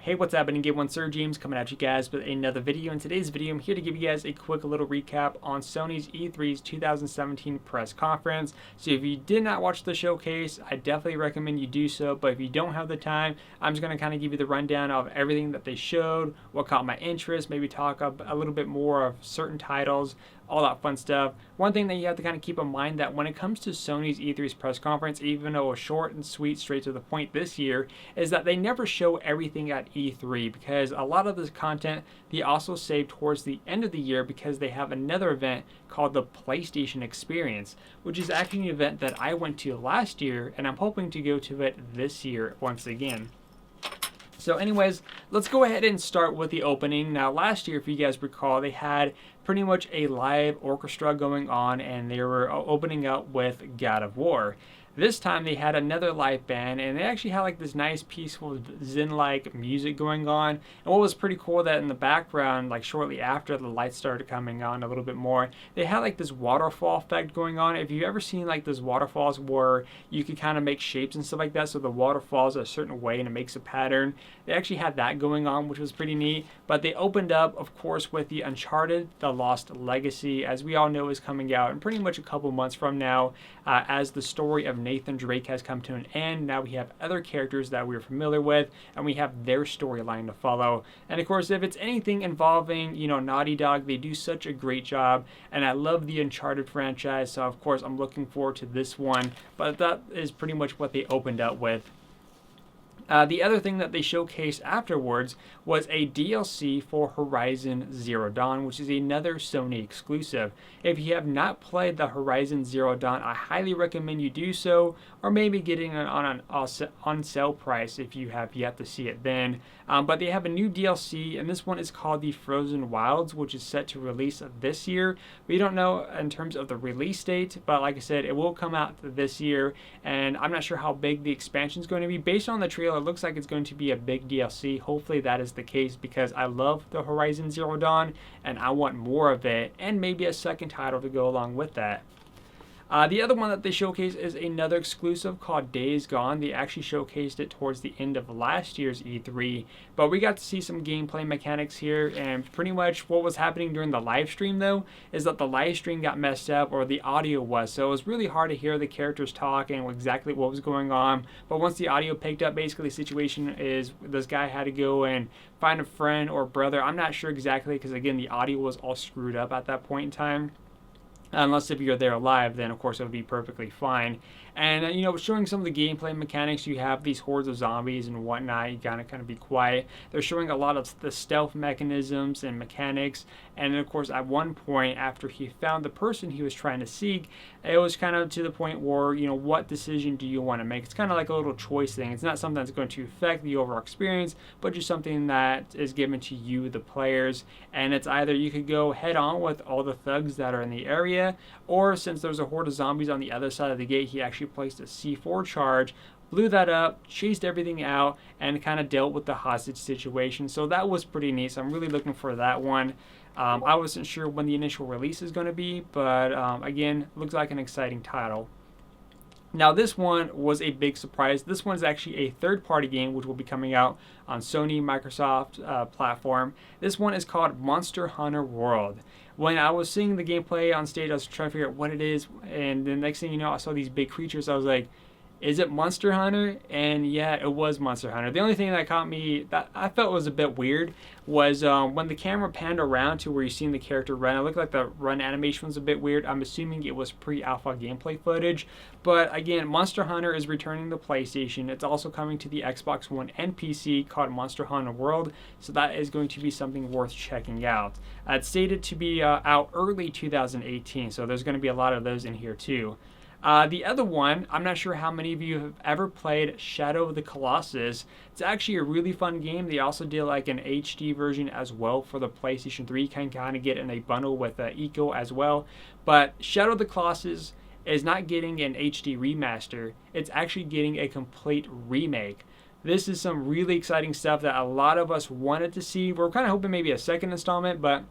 Hey, what's happening? Game One SirJames coming at you guys with another video. In today's video, I'm here to give you guys a quick little recap on Sony's E3's 2017 press conference. So if you did not watch the showcase, I definitely recommend you do so. But if you don't have the time, I'm just going to kind of give you the rundown of everything that they showed, what caught my interest, maybe talk a little bit more of certain titles, all that fun stuff. One thing that you have to kind of keep in mind that when it comes to Sony's E3's press conference, even though it was short and sweet, straight to the point this year, is that they never show everything at E3 because a lot of this content they also save towards the end of the year because they have another event called the PlayStation Experience, which is actually an event that I went to last year and I'm hoping to go to it this year once again. So anyways, let's go ahead and start with the opening. Now last year, if you guys recall, they had pretty much a live orchestra going on and they were opening up with God of War. This time they had another live band and they actually had like this nice peaceful zen-like music going on. And what was pretty cool that in the background, like shortly after the lights started coming on a little bit more, they had like this waterfall effect going on. If you've ever seen like those waterfalls where you could kind of make shapes and stuff like that, so the water falls a certain way and it makes a pattern, they actually had that going on, which was pretty neat. But they opened up, of course, with the Uncharted, The Lost Legacy, as we all know is coming out in pretty much a couple months from now, as the story of Nathan Drake has come to an end. Now we have other characters that we're familiar with and we have their storyline to follow. And of course, if it's anything involving, Naughty Dog, they do such a great job. And I love the Uncharted franchise, so of course I'm looking forward to this one. But that is pretty much what they opened up with. The other thing that they showcased afterwards was a DLC for Horizon Zero Dawn, which is another Sony exclusive. If you have not played the Horizon Zero Dawn, I highly recommend you do so, or maybe getting it on an on sale price if you have yet to see it then. But they have a new DLC, and this one is called the Frozen Wilds, which is set to release this year. We don't know in terms of the release date, but like I said, it will come out this year, and I'm not sure how big the expansion is going to be. Based on the trailer, it looks like it's going to be a big DLC. Hopefully that is the case because I love the Horizon Zero Dawn and I want more of it and maybe a second title to go along with that. The other one that they showcased is another exclusive called Days Gone. They actually showcased it towards the end of last year's E3, but we got to see some gameplay mechanics here, and pretty much what was happening during the live stream though is that the live stream got messed up, or the audio was, so it was really hard to hear the characters talk and exactly what was going on. But once the audio picked up, basically the situation is this guy had to go and find a friend or brother. I'm not sure exactly because again the audio was all screwed up at that point in time. Unless if you're there live, then of course it would be perfectly fine. And showing some of the gameplay mechanics, you have these hordes of zombies and whatnot. You gotta kind of be quiet. They're showing a lot of the stealth mechanisms and mechanics. And then of course, at one point, after he found the person he was trying to seek, it was kind of to the point where what decision do you want to make? It's kind of like a little choice thing. It's not something that's going to affect the overall experience, but just something that is given to you, the players. And it's either you could go head on with all the thugs that are in the area, or since there's a horde of zombies on the other side of the gate, he actually placed a C4 charge, blew that up, chased everything out, and kind of dealt with the hostage situation. So that was pretty neat. So I'm really looking for that one. I wasn't sure when the initial release is going to be, but again, looks like an exciting title. Now this one was a big surprise. This one is actually a third-party game which will be coming out on Sony, Microsoft platform. This one is called Monster Hunter World. When I was seeing the gameplay on stage, I was trying to figure out what it is, and the next thing you know, I saw these big creatures. I was like, is it Monster Hunter? And yeah, it was Monster Hunter. The only thing that caught me, that I felt was a bit weird, was when the camera panned around to where you seen the character run. It looked like the run animation was a bit weird. I'm assuming it was pre-alpha gameplay footage. But again, Monster Hunter is returning to PlayStation. It's also coming to the Xbox One and PC, called Monster Hunter World. So that is going to be something worth checking out. It's stated to be out early 2018. So there's going to be a lot of those in here too. The other one, I'm not sure how many of you have ever played Shadow of the Colossus. It's actually a really fun game. They also did like an HD version as well for the PlayStation 3. You can kind of get in a bundle with Eco as well. But Shadow of the Colossus is not getting an HD remaster. It's actually getting a complete remake. This is some really exciting stuff that a lot of us wanted to see. We're kind of hoping maybe a second installment, but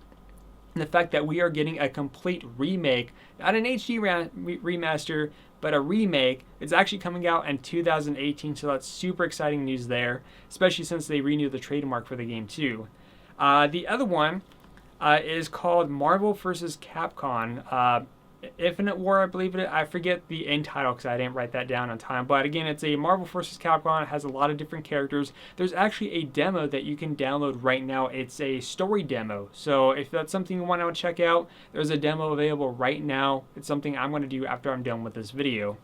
the fact that we are getting a complete remake, not an HD remaster, but a remake. It's actually coming out in 2018, so that's super exciting news there, especially since they renewed the trademark for the game too. The other one is called Marvel vs. Capcom. Infinite War, I believe it. I forget the end title because I didn't write that down on time. But again, it's a Marvel vs. Capcom. It has a lot of different characters. There's actually a demo that you can download right now. It's a story demo. So if that's something you want to check out, there's a demo available right now. It's something I'm going to do after I'm done with this video.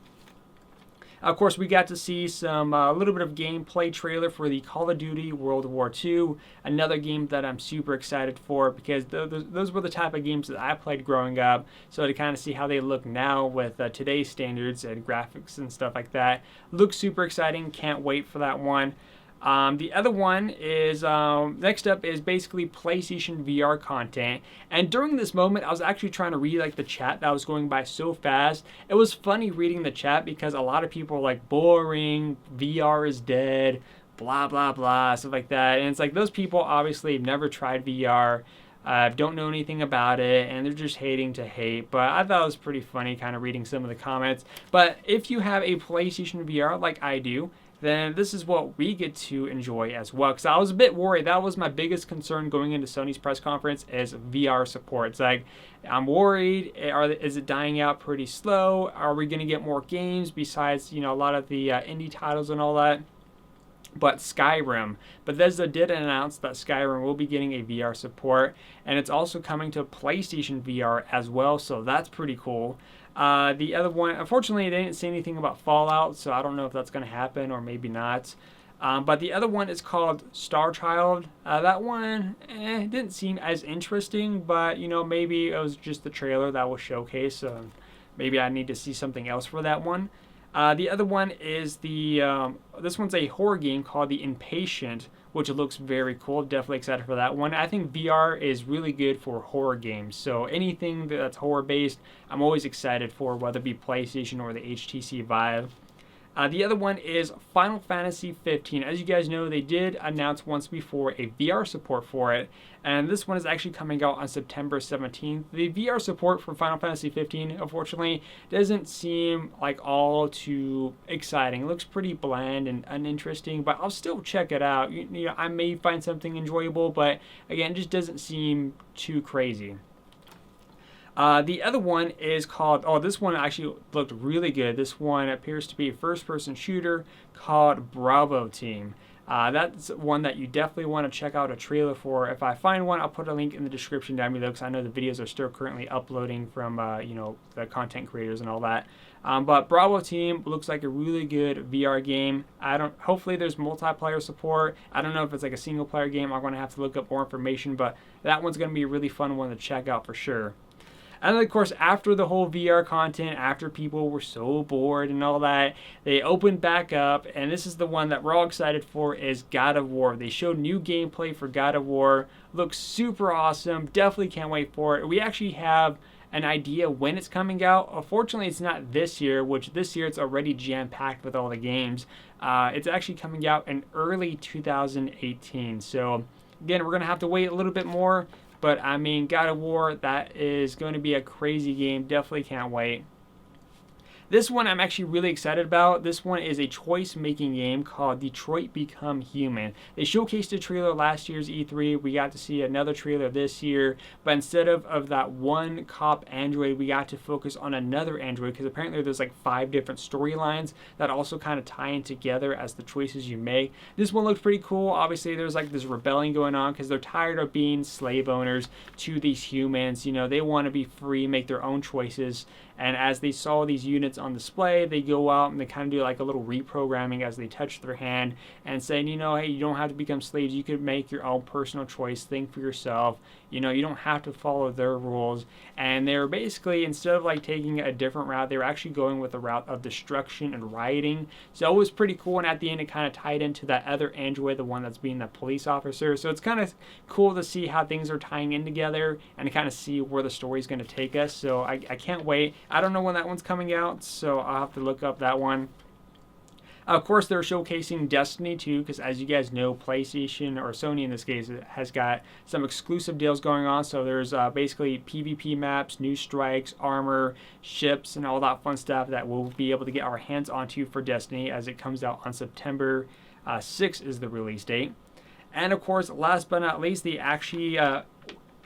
Of course, we got to see some a little bit of gameplay trailer for the Call of Duty World War II, another game that I'm super excited for because those were the type of games that I played growing up. So to kind of see how they look now with today's standards and graphics and stuff like that, looks super exciting. Can't wait for that one. The other one is, next up is basically PlayStation VR content. And during this moment, I was actually trying to read like the chat that was going by so fast. It was funny reading the chat because a lot of people were like, boring, VR is dead, blah, blah, blah, stuff like that. And it's like those people obviously have never tried VR, don't know anything about it, and they're just hating to hate. But I thought it was pretty funny kind of reading some of the comments. But if you have a PlayStation VR like I do, then this is what we get to enjoy as well. Because I was a bit worried. That was my biggest concern going into Sony's press conference is VR support. It's like, I'm worried, is it dying out pretty slow? Are we going to get more games besides, a lot of the indie titles and all that? But Skyrim, Bethesda did announce that Skyrim will be getting a VR support, and it's also coming to PlayStation VR as well, so that's pretty cool. The other one, unfortunately, they didn't say anything about Fallout, so I don't know if that's going to happen or maybe not. But the other one is called Star Child. That one didn't seem as interesting, but maybe it was just the trailer that was showcased, so maybe I need to see something else for that one. The other one is this one's a horror game called The Impatient, which looks very cool. Definitely excited for that one. I think VR is really good for horror games. So anything that's horror based, I'm always excited for, whether it be PlayStation or the HTC Vive. The other one is Final Fantasy 15. As you guys know, they did announce once before a VR support for it, and this one is actually coming out on September 17th. The VR support for Final Fantasy 15, unfortunately, doesn't seem like all too exciting. It looks pretty bland and uninteresting, but I'll still check it out. I may find something enjoyable, but again, it just doesn't seem too crazy. The other one is called, this one actually looked really good. This one appears to be a first-person shooter called Bravo Team. That's one that you definitely want to check out a trailer for. If I find one, I'll put a link in the description down below because I know the videos are still currently uploading from, the content creators and all that. But Bravo Team looks like a really good VR game. Hopefully there's multiplayer support. I don't know if it's like a single-player game. I'm going to have to look up more information, but that one's going to be a really fun one to check out for sure. And then, of course, after the whole VR content, after people were so bored and all that, they opened back up, and this is the one that we're all excited for, is God of War. They showed new gameplay for God of War. Looks super awesome. Definitely can't wait for it. We actually have an idea when it's coming out. Unfortunately, it's not this year, which this year it's already jam-packed with all the games. It's actually coming out in early 2018. So, again, we're going to have to wait a little bit more. But, I mean, God of War, that is going to be a crazy game. Definitely can't wait. This one I'm actually really excited about. This one is a choice-making game called Detroit Become Human. They showcased a trailer last year's E3. We got to see another trailer this year. But instead of that one cop android, we got to focus on another android because apparently there's like 5 different storylines that also kind of tie in together as the choices you make. This one looks pretty cool. Obviously, there's like this rebellion going on because they're tired of being slave owners to these humans. They want to be free, make their own choices. And as they saw these units on display, they go out and they kind of do like a little reprogramming as they touch their hand and saying, hey, you don't have to become slaves. You could make your own personal choice, think for yourself. You don't have to follow their rules. And they're basically, instead of like taking a different route, they were actually going with a route of destruction and rioting. So it was pretty cool. And at the end, it kind of tied into that other android, the one that's being the police officer. So it's kind of cool to see how things are tying in together and to kind of see where the story is going to take us. So I can't wait. I don't know when that one's coming out, so I'll have to look up that one. Of course, they're showcasing Destiny 2 because, as you guys know, PlayStation, or Sony in this case, has got some exclusive deals going on. So there's basically PvP maps, new strikes, armor, ships, and all that fun stuff that we'll be able to get our hands onto for Destiny as it comes out on September 6th is the release date. And of course, last but not least, they actually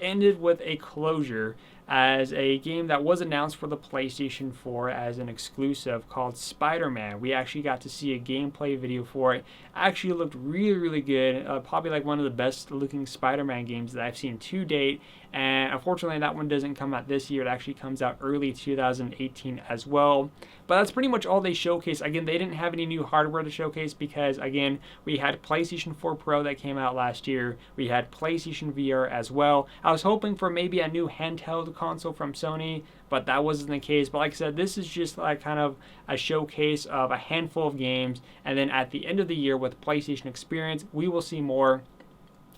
ended with a closure as a game that was announced for the PlayStation 4 as an exclusive called SpiderMan. We actually got to see a gameplay video for it. Actually looked really good. Probably like one of the best looking Spider-Man games that I've seen to date. And unfortunately, that one doesn't come out this year. It actually comes out early 2018 as well. But that's pretty much all they showcased. Again, they didn't have any new hardware to showcase because, again, we had PlayStation 4 Pro that came out last year. We had PlayStation VR as well. I was hoping for maybe a new handheld console from Sony, but that wasn't the case. But like I said, this is just like kind of a showcase of a handful of games. And then at the end of the year with PlayStation Experience, we will see more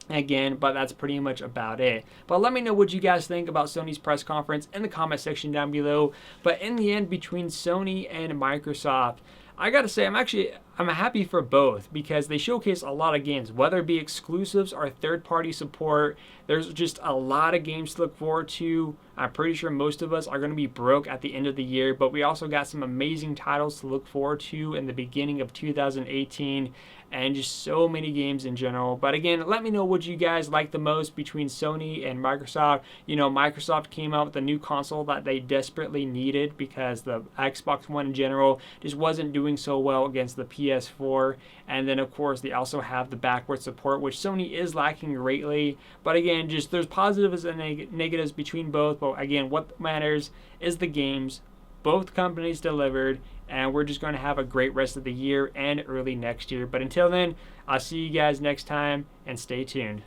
again, but that's pretty much about it. But let me know what you guys think about Sony's press conference in the comment section down below. But in the end, between Sony and Microsoft, I gotta say, I'm happy for both because they showcase a lot of games, whether it be exclusives or third-party support. There's just a lot of games to look forward to. I'm pretty sure most of us are going to be broke at the end of the year, but we also got some amazing titles to look forward to in the beginning of 2018, and just so many games in general. But again, let me know what you guys like the most between Sony and Microsoft. You know, Microsoft came out with a new console that they desperately needed because the Xbox One in general just wasn't doing so well against the PS4. And then, of course, they also have the backward support, which Sony is lacking greatly. But again, just there's positives and negatives between both. But again, what matters is the games. Both companies delivered, and we're just going to have a great rest of the year and early next year. But until then, I'll see you guys next time, and stay tuned.